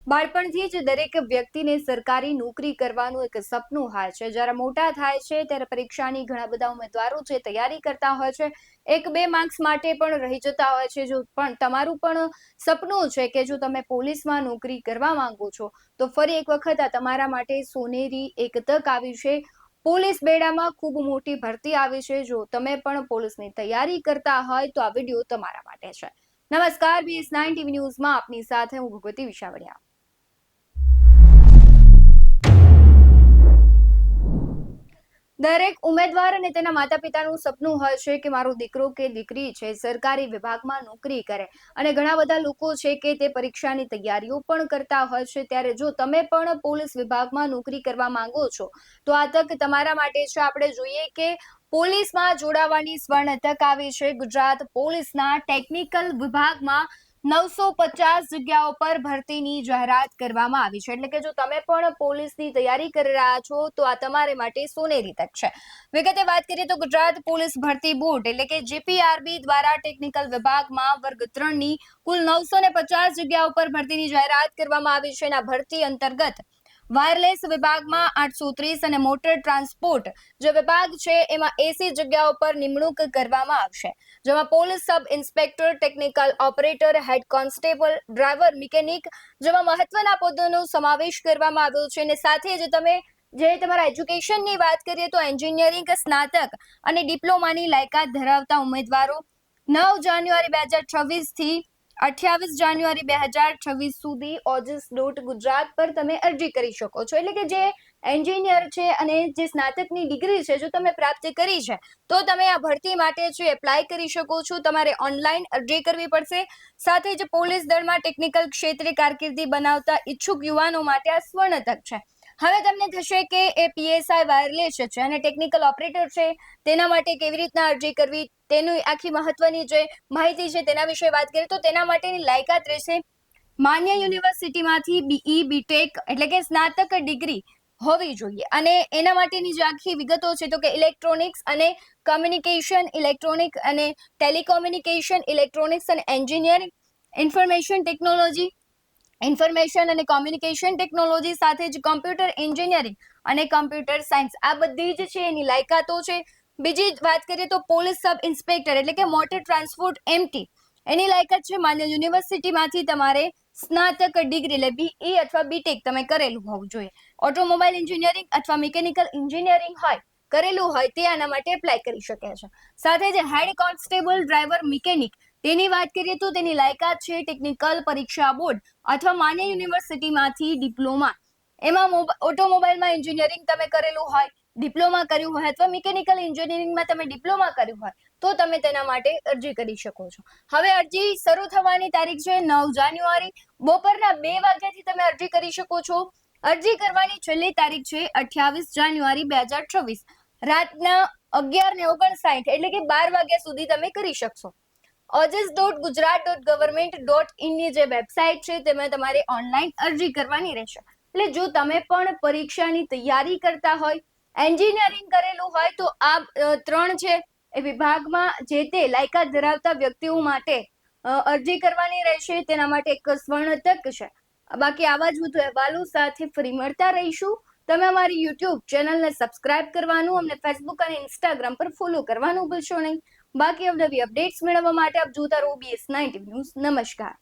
બાળપણથી જ દરેક વ્યક્તિને સરકારી નોકરી કરવાનું એક સપનું હોય છે. જ્યારે મોટા થાય છે ત્યારે પરીક્ષાની ઘણા બધા ઉમેદવારો જે તૈયારી કરતા હોય છે, એક બે માર્ક્સ માટે પણ રહી જતા હોય છે. જો પણ તમારું પણ સપનું છે કે જો તમે પોલીસમાં નોકરી કરવા માંગો છો, તો ફરી એક વખત આ તમારા માટે સોનેરી એક તક આવી છે. પોલીસ બેડામાં ખૂબ મોટી ભરતી આવી છે. જો તમે પણ પોલીસની તૈયારી કરતા હોય તો આ વિડીયો તમારા માટે છે. નમસ્કાર, BS9 ટીવી ન્યૂઝમાં આપની સાથે હું ભગવતી વિશાવડિયા. દરેક ઉમેદવાર અને તેના માતા-પિતાનું સપનું હોય છે કે મારો દીકરો કે દીકરી છે સરકારી વિભાગમાં નોકરી કરે. અને ઘણા બધા લોકો છે કે તે પરીક્ષાની તૈયારીઓ પણ કરતા હોય છે. ત્યારે જો તમે પણ પોલીસ વિભાગમાં નોકરી કરવા માંગો છો, તો આ તક તમારા માટે છે. આપણે જોઈએ કે પોલીસમાં જોડાવાની સ્વર્ણ તક આવી છે. ગુજરાત પોલીસના ટેકનિકલ વિભાગમાં 950 જગ્યાઓ પર ભરતીની જાહેરાત કરવામાં આવી છે. એટલે કે જો તમે પણ પોલીસની તૈયારી કરી રહ્યા છો, તો આ તમારે માટે સોનેરી તક છે. વિગતે વાત કરીએ તો ગુજરાત પોલીસ ભરતી બોર્ડ એટલે કે GPRB દ્વારા ટેકનિકલ વિભાગમાં વર્ગ 3 ની કુલ 950 જગ્યાઓ પર ભરતીની જાહેરાત કરવામાં આવી છે. આ ભરતી અંતર્ગત વાયરલેસ વિભાગમાં 830 અને મોટર ટ્રાન્સપોર્ટ જે વિભાગ છે એમાં 80 જગ્યાઓ પર નિમણૂક કરવામાં આવશે. જેમાં police sub inspector, technical operator, head constable, driver, mechanic જેવા મહત્વના પદોનો સમાવેશ કરવામાં આવ્યો છે. અને સાથે જ તમારા એજ્યુકેશનની વાત કરીએ તો એન્જિનિયરિંગ સ્નાતક અને ડિપ્લોમાની લાયકાત ધરાવતા ઉમેદવારો 9 જાન્યુઆરી 2026 થી 28 જાન્યુઆરી 2026 સુધી ojas.gujarat પર તમે અરજી કરી શકો છો. એટલે કે જે એન્જિનિયર છે અને જે સ્નાતકની ડિગ્રી છે જો તમે પ્રાપ્ત કરી છે, તો તમે આ ભરતી માટે છે એપ્લાય કરી શકો છો. તમારે ઓનલાઈન અરજી કરવી પડશે. સાથે જ પોલીસ દળમાં ટેકનિકલ ક્ષેત્રે કારકિર્દી બનાવતા ઈચ્છુક યુવાનો માટે આ સ્વર્ણ તક છે. હવે તમને થશે કે એ PSI વાયરલેસ છે અને ટેકનિકલ ઓપરેટર છે, તેના માટે કેવી રીતના અરજી કરવી, તેની આખી મહત્વની જે માહિતી છે તેના વિશે વાત કરીએ તો તેના માટેની લાયકાત રહેશે માન્ય યુનિવર્સિટીમાંથી BE BTech એટલે કે સ્નાતક ડિગ્રી હોવી જોઈએ. અને એના માટેની જે આખી વિગતો છે તો કે ઇલેક્ટ્રોનિક્સ અને કમ્યુનિકેશન, ઇલેક્ટ્રોનિક અને ટેલિકોમ્યુનિકેશન, ઇલેક્ટ્રોનિક્સ અને એન્જિનિયરિંગ, ઇન્ફોર્મેશન ટેકનોલોજી, ઇન્ફોર્મેશન અને કોમ્યુનિકેશન ટેકનોલોજી, સાથે જ કોમ્પ્યુટર એન્જિનિયરિંગ અને કોમ્પ્યુટર સાયન્સ, આ બધી જ છે એની લાયકાતો છે. બીજી વાત કરીએ તો પોલીસ સબ ઇન્સ્પેક્ટર એટલે કે મોટર ટ્રાન્સપોર્ટ MT, એની લાયકાત છે માન્ય યુનિવર્સિટીમાંથી તમારે સ્નાતક ડિગ્રી એટલે BE અથવા BTech તમે કરેલું હોવું જોઈએ. ઓટોમોબાઈલ એન્જિનિયરિંગ અથવા મિકેનિકલ એન્જિનિયરિંગ હોય કરેલું હોય તે આના માટે એપ્લાય કરી શકે છે. સાથે જ હેડ કોન્સ્ટેબલ, ડ્રાઈવર, મિકેનિક, તેની વાત કરીએ તો તેની લાયકાત છે ટેકનિકલ પરીક્ષા બોર્ડ અથવા માન્ય યુનિવર્સિટીમાંથી ડિપ્લોમા. એમાં ઓટોમોબાઈલમાં એન્જિનિયરિંગ તમે કરેલું હોય, ડિપ્લોમા કર્યું હોય અથવા મિકેનિકલ એન્જિનિયરિંગમાં તમે ડિપ્લોમા કર્યું હોય, તો તમે તેના માટે અરજી કરી શકો છો. હવે અરજી શરૂ થવાની તારીખ છે 9 જાન્યુઆરી. બપોરના 2 વાગ્યાથી તમે અરજી કરી શકો છો. અરજી કરવાની છેલ્લી તારીખ છે 28 જાન્યુઆરી 2026 રાતના 11:59 એટલે કે 12 વાગ્યા સુધી તમે કરી શકશો. ojas.gujarat.government.in ની જે વેબસાઇટ છે તેમાં તમારે ઓનલાઈન અરજી કરવાની રહેશે. એટલે જો તમે પણ પરીક્ષાની તૈયારી કરતા હોય, એન્જિનિયરિંગ કરેલું હોય, તો આ ત્રણ છે એ વિભાગમાં જે તે લાયકાત ધરાવતા વ્યક્તિઓ માટે અરજી કરવાની રહેશે. તેના માટે એક સ્વર્ણ તક છે. બાકી આવા જ વધુ અહેવાલો સાથે ફરી મળતા રહીશું. તમે અમારી YouTube ચેનલને સબસ્ક્રાઇબ કરવાનું, અમને Facebook અને Instagram પર ફોલો કરવાનું ભૂલશો નહીં. બાકી અવનવી અપડેટ્સ મેળવવા માટે આપ જોતા રહો BS9 ટીવી ન્યૂઝ. નમસ્કાર.